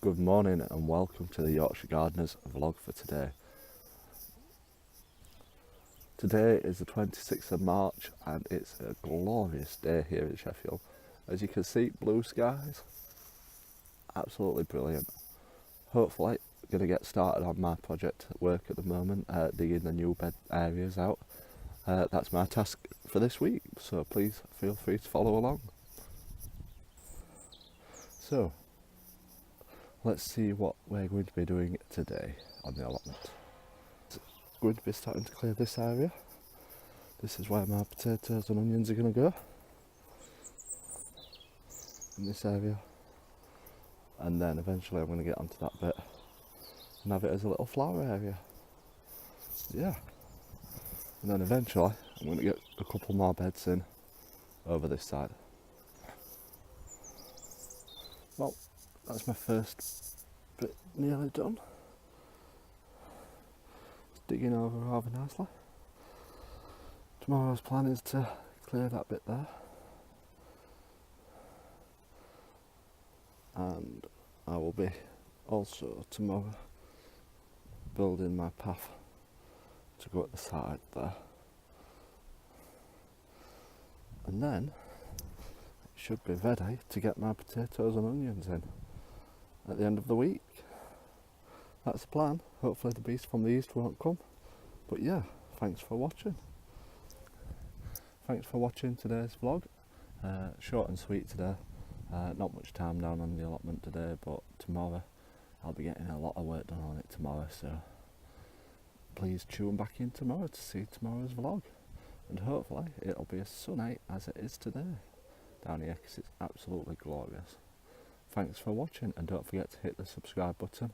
Good morning and welcome to the Yorkshire Gardeners vlog for today. Today is the 26th of March and it's a glorious day here in Sheffield. As you can see, blue skies, absolutely brilliant. Hopefully I'm going to get started on my project at work at the moment, digging the new bed areas out. That's my task for this week, so please feel free to follow along. So, let's see what we're going to be doing today on the allotment. I'm going to be starting to clear this area. This is where my potatoes and onions are going to go. In this area. And then eventually I'm going to get onto that bit and have it as a little flower area. Yeah. And then eventually I'm going to get a couple more beds in over this side. Well, that's my first bit nearly done. It's digging over rather nicely. Tomorrow's plan is to clear that bit there. And I will be also tomorrow building my path to go at the side there. And then it should be ready to get my potatoes and onions in at the end of the week. That's the plan. Hopefully the beast from the east won't come. But yeah, thanks for watching. Thanks for watching today's vlog. Short and sweet today. Not much time down on the allotment today, but tomorrow I'll be getting a lot of work done on it tomorrow, so please tune back in tomorrow to see tomorrow's vlog, and hopefully it'll be as sunny as it is today down here, because it's absolutely glorious. Thanks for watching, and don't forget to hit the subscribe button,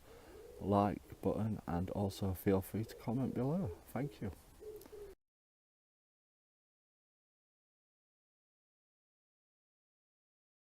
like button, and also feel free to comment below. Thank you.